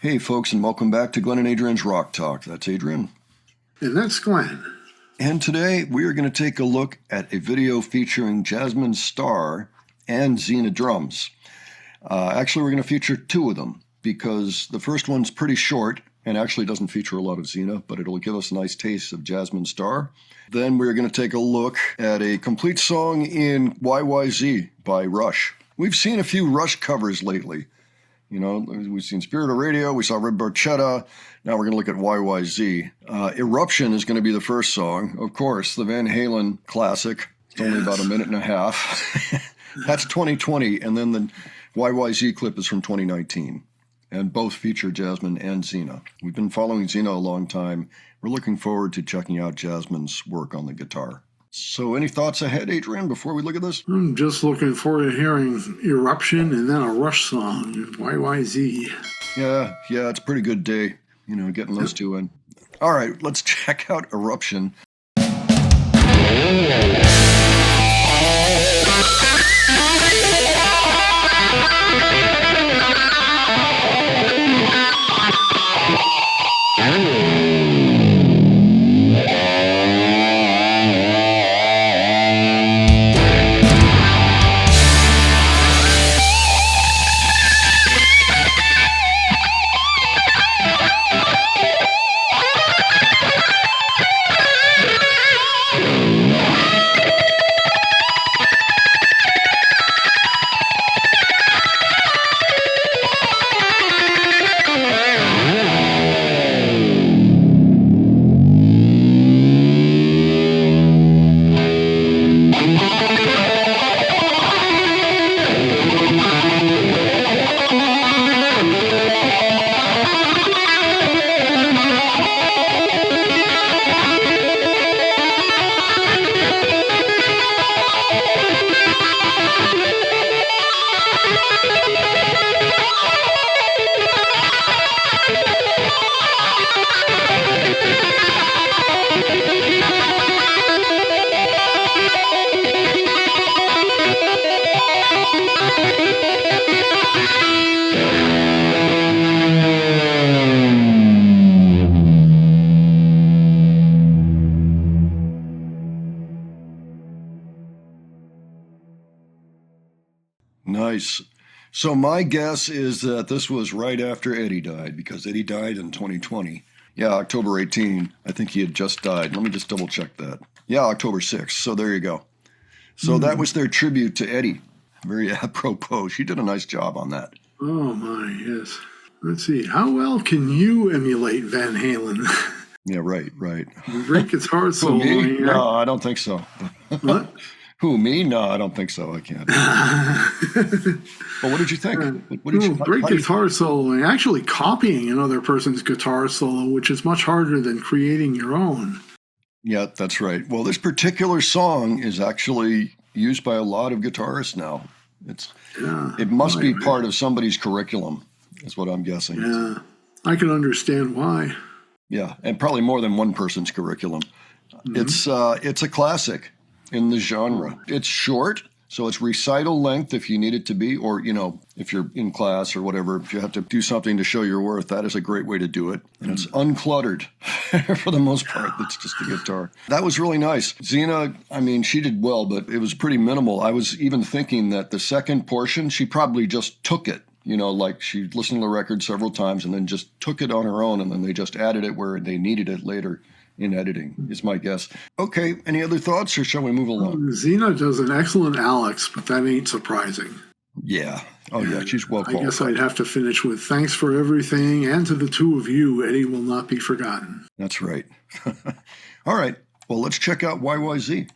Hey folks, and welcome back to Glenn and Adrian's Rock Talk. That's Adrian. And that's Glenn. And today we are going to take a look at a video featuring Jasmine Star and Sina drums. Actually, we're going to feature two of them because the first one's pretty short and actually doesn't feature a lot of Sina, but it'll give us a nice taste of Jasmine Star. Then we're going to take a look at a complete song in YYZ by Rush. We've seen a few Rush covers lately. You know, we've seen Spirit of Radio, we saw Red Barchetta, now we're going to look at YYZ. Eruption is going to be the first song. Of course, the Van Halen classic. It's only about a minute and a half. That's 2020, and then the YYZ clip is from 2019. And both feature Jasmine and Sina. We've been following Sina a long time. We're looking forward to checking out Jasmine's work on the guitar. So any thoughts ahead, Adrian, before we look at this? I'm just looking forward to hearing Eruption and then a Rush song, YYZ. Yeah, it's a pretty good day, getting those two in. All right, let's check out Eruption. Nice. So my guess is that this was right after Eddie died, because Eddie died in 2020. Yeah, October 18. I think he had just died. Let me just double check that. Yeah, October 6th. So there you go. So that was their tribute to Eddie. Very apropos. She did a nice job on that. Oh my, yes. Let's see. How well can you emulate Van Halen? Yeah, right. Great guitar solo. Me? No, I don't think so. What? Who, me? No, I don't think so. I can't. Well, what did you think? Great guitar solo. And actually copying another person's guitar solo, which is much harder than creating your own. Yeah, that's right. Well, this particular song is actually used by a lot of guitarists now. It must be part of somebody's curriculum, is what I'm guessing. Yeah, I can understand why. Yeah, and probably more than one person's curriculum. Mm-hmm. It's a classic in the genre. It's short, so it's recital length if you need it to be, or, if you're in class or whatever, if you have to do something to show your worth, that is a great way to do it. And it's uncluttered for the most part. It's just a guitar. That was really nice. Sina, she did well, but it was pretty minimal. I was even thinking that the second portion, she probably just took it. Like she listened to the record several times and then just took it on her own, and then they just added it where they needed it later in editing, is my guess. Okay, any other thoughts, or shall we move along? Sina does an excellent Alex, but that ain't surprising. Yeah. Oh, yeah, she's well qualified. I guess I'd have to finish with thanks for everything, and to the two of you, Eddie will not be forgotten. That's right. All right, well, let's check out YYZ.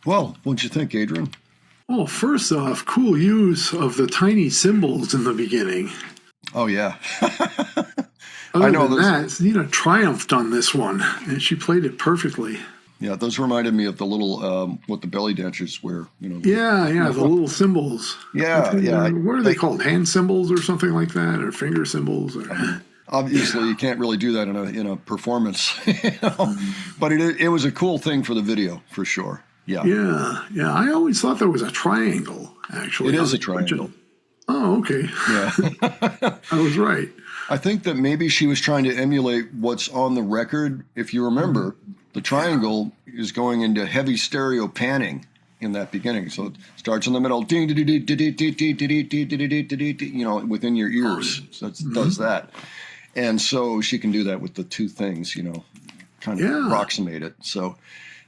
Well, what'd you think, Adrian? Well, first off, cool use of the tiny symbols in the beginning. Oh, yeah. Other than that, Sina triumphed on this one, and she played it perfectly. Yeah, those reminded me of the little, what the belly dancers wear. Yeah, the little symbols. Yeah. What are they called? Hand symbols or something like that, or finger symbols? Obviously, you can't really do that in a performance, but it was a cool thing for the video, for sure. Yeah. I always thought there was a triangle, actually. It is a triangle. Oh, okay. Yeah. I was right. I think that maybe she was trying to emulate what's on the record. If you remember, the triangle is going into heavy stereo panning in that beginning. So it starts in the middle, within your ears. So it does that. And so she can do that with the two things, kind of approximate it. So,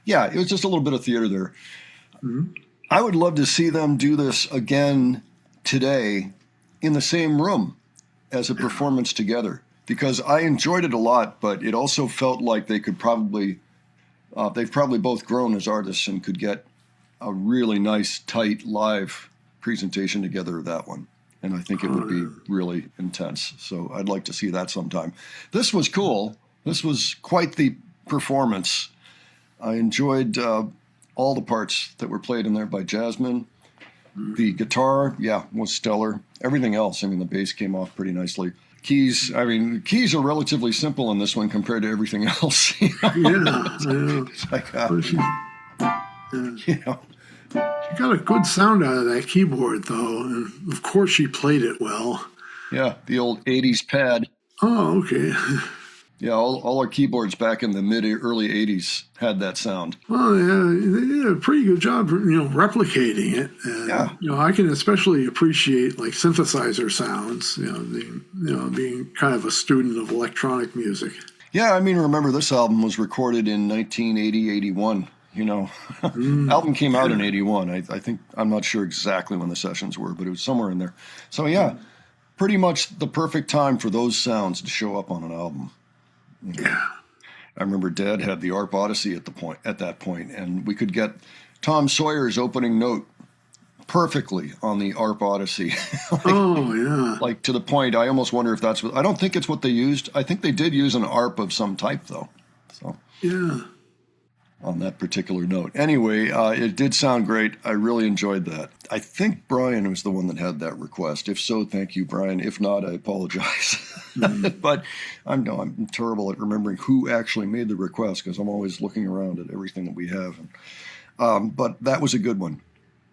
yeah, it was just a little bit of theater there. Mm-hmm. I would love to see them do this again today in the same room as a performance together. because I enjoyed it a lot, but it also felt like they could probably, they've probably both grown as artists and could get a really nice, tight live presentation together of that one. And I think it would be really intense. So I'd like to see that sometime. This was cool. This was quite the performance. I enjoyed all the parts that were played in there by Jasmine. The guitar, yeah, was stellar. Everything else, I mean, the bass came off pretty nicely. Keys, I mean, the keys are relatively simple in this one compared to everything else. You know? Yeah, I know. It's like, She got a good sound out of that keyboard, though, and of course she played it well. yeah, the old 80s pad. Oh, okay. Yeah, all our keyboards back in the early 80s had that sound. Well, yeah, they did a pretty good job, replicating it. And, Yeah. I can especially appreciate like synthesizer sounds. Being kind of a student of electronic music. Yeah, I mean, remember this album was recorded in 1980, 81. Album came out in 81. I think, I'm not sure exactly when the sessions were, but it was somewhere in there. So yeah, pretty much the perfect time for those sounds to show up on an album. Yeah. I remember Dad had the ARP Odyssey at that point, and we could get Tom Sawyer's opening note perfectly on the ARP Odyssey. Oh, yeah. Like to the point, I almost wonder if that's what, I don't think it's what they used. I think they did use an ARP of some type, though. So Yeah. on that particular note. Anyway, it did sound great. I really enjoyed that. I think Brian was the one that had that request. If so, thank you, Brian. If not, I apologize. But I'm terrible at remembering who actually made the request because I'm always looking around at everything that we have. But that was a good one.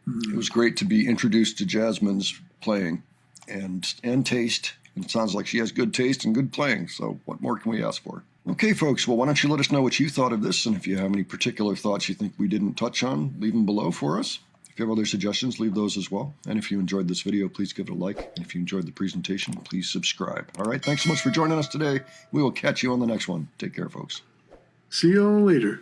It was great to be introduced to Jasmine's playing and taste. It sounds like she has good taste and good playing. So what more can we ask for? Okay, folks, well, why don't you let us know what you thought of this, and if you have any particular thoughts you think we didn't touch on, leave them below for us. If you have other suggestions, leave those as well. And if you enjoyed this video, please give it a like. And if you enjoyed the presentation, please subscribe. All right, thanks so much for joining us today. We will catch you on the next one. Take care, folks. See you all later.